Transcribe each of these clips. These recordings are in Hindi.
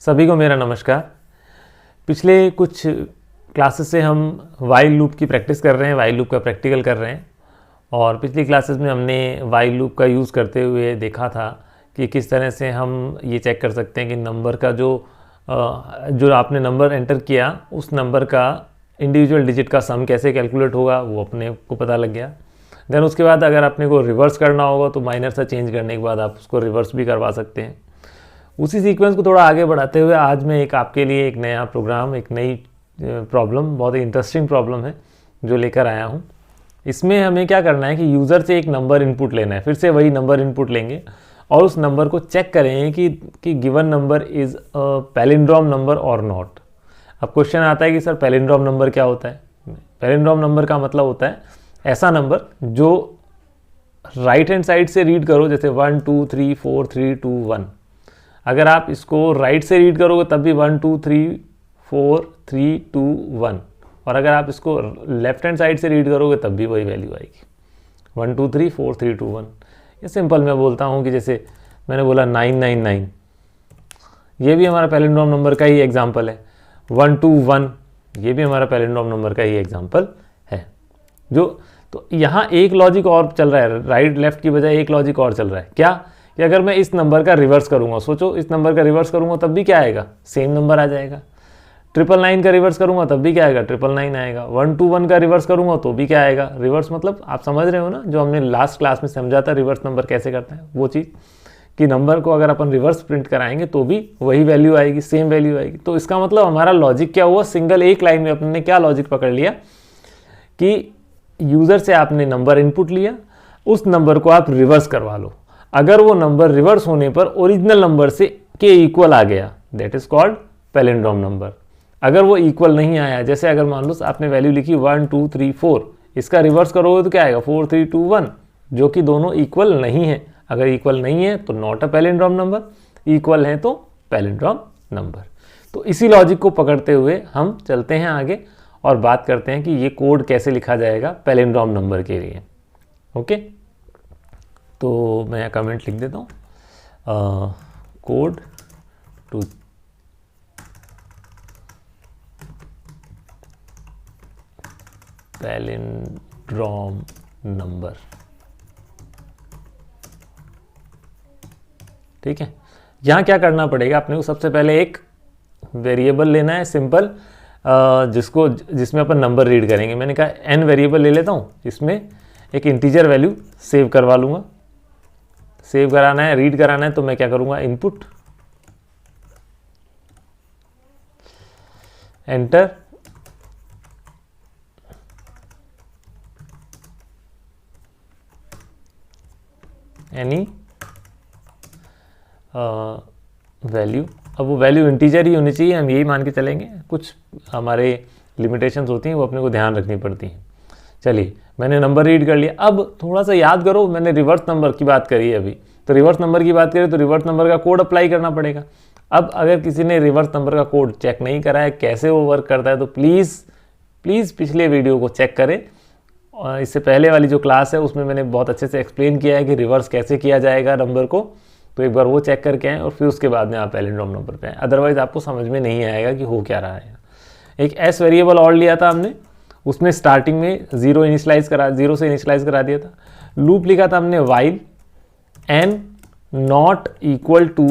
सभी को मेरा नमस्कार। पिछले कुछ क्लासेस से हम वाइल लूप की प्रैक्टिस कर रहे हैं, वाइल लूप का प्रैक्टिकल कर रहे हैं। और पिछली क्लासेस में हमने वाइल लूप का यूज़ करते हुए देखा था कि किस तरह से हम ये चेक कर सकते हैं कि नंबर का जो आपने नंबर एंटर किया उस नंबर का इंडिविजुअल डिजिट का सम कैसे कैलकुलेट होगा, वो अपने को पता लग गया। देन उसके बाद अगर अपने को रिवर्स करना होगा तो माइनर सा चेंज करने के बाद आप उसको रिवर्स भी करवा सकते हैं। उसी सीक्वेंस को थोड़ा आगे बढ़ाते हुए आज मैं आपके लिए एक नया प्रोग्राम, एक नई प्रॉब्लम, बहुत ही इंटरेस्टिंग प्रॉब्लम है जो लेकर आया हूँ। इसमें हमें क्या करना है कि यूज़र से एक नंबर इनपुट लेना है, फिर से वही नंबर इनपुट लेंगे और उस नंबर को चेक करेंगे कि given number is a palindrome number और नॉट। अब क्वेश्चन आता है कि सर पैलिंड्रोम नंबर क्या होता है? पैलिंड्रोम नंबर का मतलब होता है ऐसा नंबर जो राइट हैंड साइड से रीड करो, जैसे 1 2 3 4 3 2 1। अगर आप इसको राइट से रीड करोगे तब भी 1 2 3 4 3 2 1, और अगर आप इसको लेफ्ट हैंड साइड से रीड करोगे तब भी वही वैल्यू आएगी, 1 2 3 4 3 2 1। ये सिंपल मैं बोलता हूँ कि जैसे मैंने बोला 999, ये भी हमारा पैलिंड्रोम नंबर का ही एग्जाम्पल है। 1 2 1, ये भी हमारा पैलिंड्रोम नंबर का ही एग्जाम्पल है। तो यहाँ एक लॉजिक और चल रहा है, राइट लेफ्ट की बजाय एक लॉजिक और चल रहा है। क्या कि अगर मैं इस नंबर का रिवर्स करूँगा, सोचो इस नंबर का रिवर्स करूँगा तब भी क्या आएगा, सेम नंबर आ जाएगा। 999 का रिवर्स करूँगा तब भी क्या आएगा, 999 आएगा। 121 का रिवर्स करूँगा तो भी क्या आएगा, रिवर्स मतलब आप समझ रहे हो ना, जो हमने लास्ट क्लास में समझा था रिवर्स नंबर कैसे करता है, वो चीज़ कि नंबर को अगर अपन रिवर्स प्रिंट कराएंगे तो भी वही वैल्यू आएगी, सेम वैल्यू आएगी। तो इसका मतलब हमारा लॉजिक क्या हुआ, सिंगल एक लाइन में अपने क्या लॉजिक पकड़ लिया कि यूज़र से आपने नंबर इनपुट लिया, उस नंबर को आप रिवर्स करवा लो। अगर वो नंबर रिवर्स होने पर ओरिजिनल नंबर से के इक्वल आ गया, that is called palindrome number. अगर वो इक्वल नहीं आया, जैसे अगर मान लो आपने वैल्यू लिखी 1 2 3 4, इसका रिवर्स करोगे तो क्या आएगा 4 3 2 1, जो कि दोनों इक्वल नहीं है। अगर इक्वल नहीं है तो not a palindrome number, equal है तो पैलिंड्रोम नंबर। तो इसी लॉजिक को पकड़ते हुए हम चलते हैं आगे और बात करते हैं कि ये कोड कैसे लिखा जाएगा पैलिंड्रोम नंबर के लिए। ओके, तो मैं कमेंट लिख देता हूँ, कोड टू पैलिंड्रोम नंबर। ठीक है, यहाँ क्या करना पड़ेगा अपने को, सबसे पहले एक वेरिएबल लेना है सिंपल, जिसमें अपन नंबर रीड करेंगे। मैंने कहा n वेरिएबल ले लेता हूँ, इसमें एक इंटीजर वैल्यू सेव करवा लूँगा। सेव कराना है, रीड कराना है, तो मैं क्या करूँगा, इनपुट एंटर एनी वैल्यू। अब वो वैल्यू इंटीजर ही होनी चाहिए, हम यही मान के चलेंगे। कुछ हमारे लिमिटेशंस होती हैं, वो अपने को ध्यान रखनी पड़ती हैं। चलिए, मैंने नंबर रीड कर लिया। अब थोड़ा सा याद करो, मैंने रिवर्स नंबर की बात करी है अभी, तो रिवर्स नंबर की बात करें तो रिवर्स नंबर का कोड अप्लाई करना पड़ेगा। अब अगर किसी ने रिवर्स नंबर का कोड चेक नहीं करा है कैसे वो वर्क करता है, तो प्लीज़ पिछले वीडियो को चेक करें। और इससे पहले वाली जो क्लास है उसमें मैंने बहुत अच्छे से एक्सप्लेन किया है कि रिवर्स कैसे किया जाएगा नंबर को, तो एक बार वो चेक करके आएँ और फिर उसके बाद में आप पैलिंड्रोम नंबर पे आएँ, अदरवाइज़ आपको समझ में नहीं आएगा कि हो क्या रहा है। एक एस वेरिएबल और लिया था हमने, उसमें स्टार्टिंग में जीरो से इनिशलाइज करा दिया था। लूप लिखा था हमने while n not equal to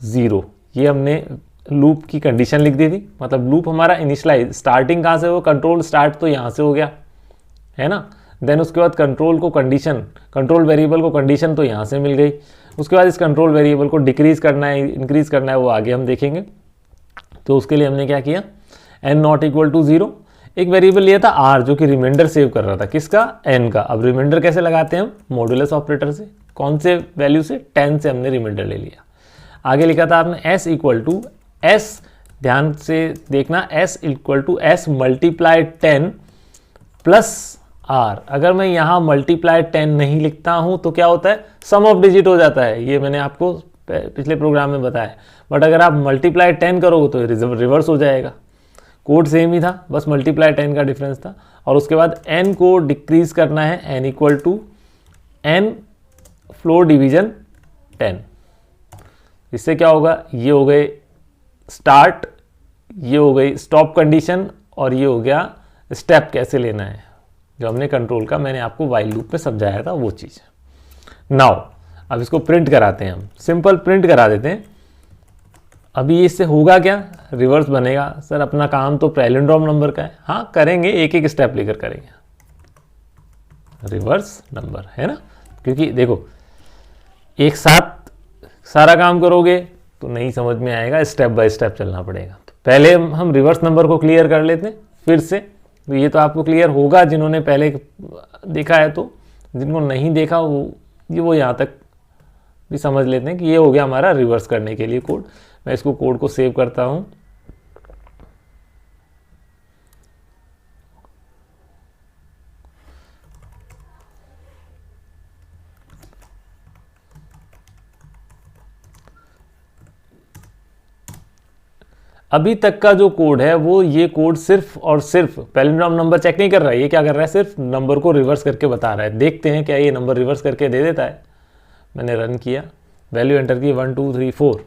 0, ये हमने लूप की कंडीशन लिख दी थी। मतलब लूप हमारा इनिशलाइज, स्टार्टिंग कहाँ से हो, कंट्रोल स्टार्ट तो यहाँ से हो गया है ना। देन उसके बाद कंट्रोल वेरिएबल को कंडीशन तो यहाँ से मिल गई। उसके बाद इस कंट्रोल वेरिएबल को डिक्रीज करना है, इंक्रीज करना है, वो आगे हम देखेंगे। तो उसके लिए हमने क्या किया, n नॉट इक्वल टू 0, एक वेरिएबल लिया था r जो कि रिमाइंडर सेव कर रहा था, किसका, n का। अब रिमाइंडर कैसे लगाते हैं हम, मॉडुलस ऑपरेटर से। कौन से वैल्यू से, 10 से हमने रिमाइंडर ले लिया। आगे लिखा था आपने s इक्वल टू s, ध्यान से देखना, s equal to s multiply 10 plus r। अगर मैं यहाँ मल्टीप्लाई 10 नहीं लिखता हूँ तो क्या होता है, सम ऑफ डिजिट हो जाता है, ये मैंने आपको पिछले प्रोग्राम में बताया। बट अगर आप मल्टीप्लाई 10 करोगे तो रिवर्स हो जाएगा। कोड सेम ही था, बस मल्टीप्लाई 10 का डिफरेंस था। और उसके बाद n को डिक्रीज करना है, n equal to n floor division 10। इससे क्या होगा, ये हो गए स्टार्ट, ये हो गई स्टॉप कंडीशन, और ये हो गया स्टेप कैसे लेना है, जो हमने कंट्रोल का मैंने आपको वाइल लूप में समझाया था वो चीज़। नाउ अब इसको प्रिंट कराते हैं हम, सिंपल प्रिंट करा देते हैं। अभी इससे होगा क्या, रिवर्स बनेगा। सर अपना काम तो पैलिंड्रोम नंबर का है, हाँ करेंगे, एक एक स्टेप लेकर करेंगे, रिवर्स नंबर है ना, क्योंकि देखो एक साथ सारा काम करोगे तो नहीं समझ में आएगा, स्टेप बाय स्टेप चलना पड़ेगा। तो पहले हम रिवर्स नंबर को क्लियर कर लेते हैं फिर से, तो ये तो आपको क्लियर होगा जिन्होंने पहले देखा है, तो जिनको नहीं देखा वो यहाँ तक भी समझ लेते हैं कि ये हो गया हमारा रिवर्स करने के लिए कोड। मैं इसको कोड को सेव करता हूँ। अभी तक का जो कोड है वो ये कोड सिर्फ और सिर्फ पैलिंड्रोम नंबर चेक नहीं कर रहा है, ये क्या कर रहा है, सिर्फ नंबर को रिवर्स करके बता रहा है। देखते हैं क्या ये नंबर रिवर्स करके दे देता है। मैंने रन किया, वैल्यू एंटर की 1 2 3 4,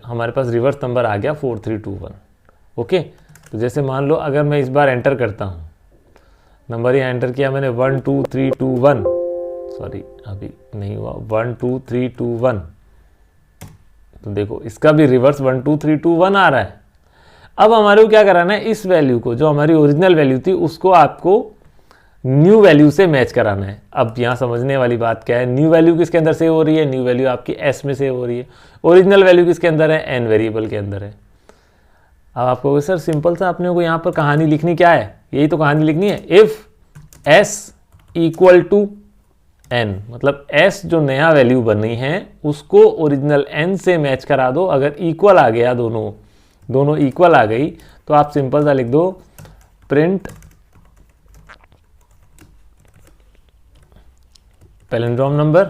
हमारे पास रिवर्स नंबर आ गया 4321। ओके, तो जैसे मान लो अगर मैं इस बार एंटर करता हूँ, नंबर यहाँ एंटर किया मैंने 1 2 3 2 1, सॉरी अभी नहीं हुआ, 1 2 3 2 1, तो देखो इसका भी रिवर्स 1 2 3 2 1 आ रहा है। अब हमारे को क्या कराना है, इस वैल्यू को जो हमारी ओरिजिनल वैल्यू थी उसको आपको न्यू वैल्यू से मैच कराना है। अब यहाँ समझने वाली बात क्या है, न्यू वैल्यू किसके अंदर सेव हो रही है, न्यू वैल्यू आपकी एस में सेव हो रही है, ओरिजिनल वैल्यू किसके अंदर है, एन वेरिएबल के अंदर है। अब आपको सर सिंपल सा अपने को यहाँ पर कहानी लिखनी क्या है, यही तो कहानी लिखनी है, if s equal to n, मतलब एस जो नया वैल्यू बनी है उसको ओरिजिनल एन से मैच करा दो। अगर इक्वल आ गया, दोनों इक्वल आ गई, तो आप सिंपल सा लिख दो प्रिंट पैलिंड्रोम नंबर,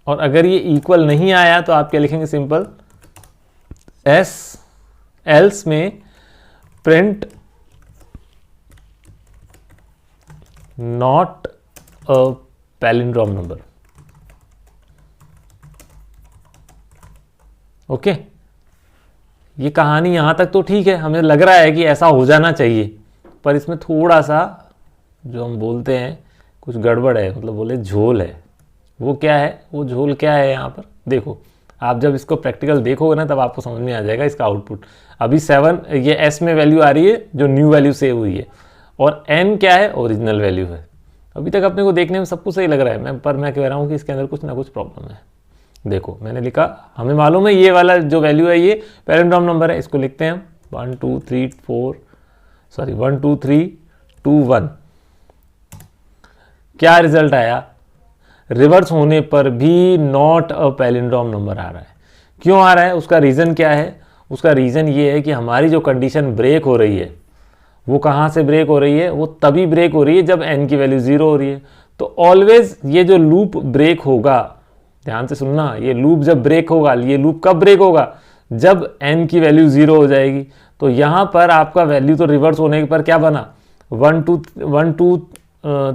और अगर ये इक्वल नहीं आया तो आप क्या लिखेंगे, सिंपल एस एल्स में print not a palindrome number. Okay, ये कहानी यहां तक तो ठीक है, हमें लग रहा है कि ऐसा हो जाना चाहिए, पर इसमें थोड़ा सा जो हम बोलते हैं कुछ गड़बड़ है, मतलब बोले झोल है। वो क्या है, वो झोल क्या है यहाँ पर देखो, आप जब इसको प्रैक्टिकल देखोगे ना तब आपको समझ में आ जाएगा इसका आउटपुट। अभी 7 ये एस में वैल्यू आ रही है जो न्यू वैल्यू सेव हुई है, और एन क्या है, ओरिजिनल वैल्यू है। अभी तक अपने को देखने में सब कुछ सही लग रहा है, पर मैं कह रहा हूँ कि इसके अंदर कुछ ना कुछ प्रॉब्लम है। देखो मैंने लिखा, हमें मालूम है ये वाला जो वैल्यू है ये पैलिंड्रोम नंबर है, इसको लिखते हैं हम 1 2 3 2 1। क्या रिजल्ट आया, रिवर्स होने पर भी नॉट अ पैलिंड्रोम नंबर आ रहा है। क्यों आ रहा है, उसका रीज़न क्या है, उसका रीज़न ये है कि हमारी जो कंडीशन ब्रेक हो रही है वो कहाँ से ब्रेक हो रही है, वो तभी ब्रेक हो रही है जब n की वैल्यू 0 हो रही है। तो ऑलवेज ये जो लूप ब्रेक होगा, ध्यान से सुनना, ये लूप जब ब्रेक होगा, ये लूप कब ब्रेक होगा, जब n की वैल्यू 0 हो जाएगी। तो यहाँ पर आपका वैल्यू तो रिवर्स होने पर क्या बना, 1 2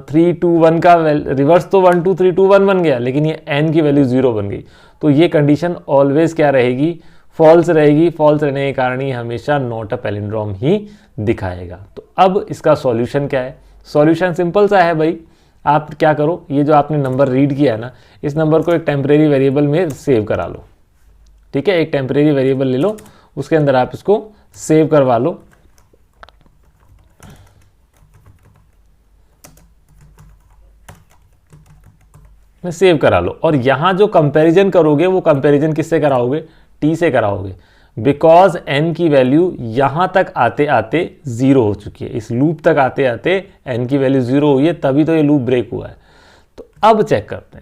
3 2 1 का रिवर्स तो 1 2 3 2 1 बन गया, लेकिन ये n की वैल्यू 0 बन गई। तो ये कंडीशन ऑलवेज क्या रहेगी, फॉल्स रहेगी। फॉल्स रहने के कारण ये हमेशा नॉट अ पैलिंड्रोम ही दिखाएगा। तो अब इसका सॉल्यूशन क्या है, सॉल्यूशन सिंपल सा है भाई, आप क्या करो, ये जो आपने नंबर रीड किया है ना, इस नंबर को एक टेम्परेरी वेरिएबल में सेव करा लो। ठीक है, एक टेम्परेरी वेरिएबल ले लो, उसके अंदर आप इसको सेव करवा लो। सेव करा लो, और यहां जो कंपैरिजन करोगे वो कंपैरिजन किससे कराओगे, टी से कराओगे, बिकॉज एन की वैल्यू यहां तक आते आते 0 हो चुकी है, इस लूप तक आते आते एन की वैल्यू 0 हुई है, तभी तो ये लूप ब्रेक हुआ है। तो अब चेक करते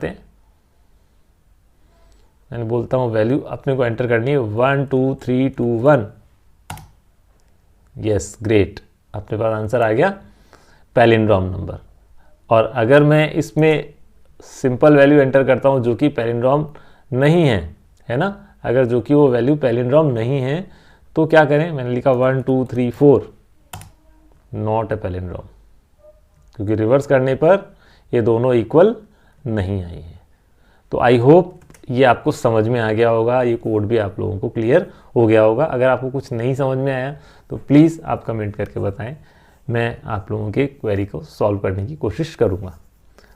हैं, मैंने बोलता हूं वैल्यू अपने को एंटर करनी है 1 2 3 2 1। यस ग्रेट, अपने पास आंसर आ गया पैलिंड्रोम नंबर। और अगर मैं इसमें सिंपल वैल्यू एंटर करता हूं जो कि पैलिंड्रोम नहीं है ना, अगर जो कि वो वैल्यू पैलिंड्रोम नहीं है तो क्या करें, मैंने लिखा 1 2 3 4 नॉट ए पैलिंड्रोम, क्योंकि रिवर्स करने पर ये दोनों इक्वल नहीं आई है। तो आई होप ये आपको समझ में आ गया होगा, ये कोड भी आप लोगों को क्लियर हो गया होगा। अगर आपको कुछ नहीं समझ में आया तो प्लीज़ आप कमेंट करके बताएं, मैं आप लोगों के क्वेरी को सॉल्व करने की कोशिश करूँगा।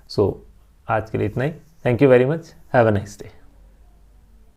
सो आज के लिए इतना ही। Thank you very much. Have a nice day.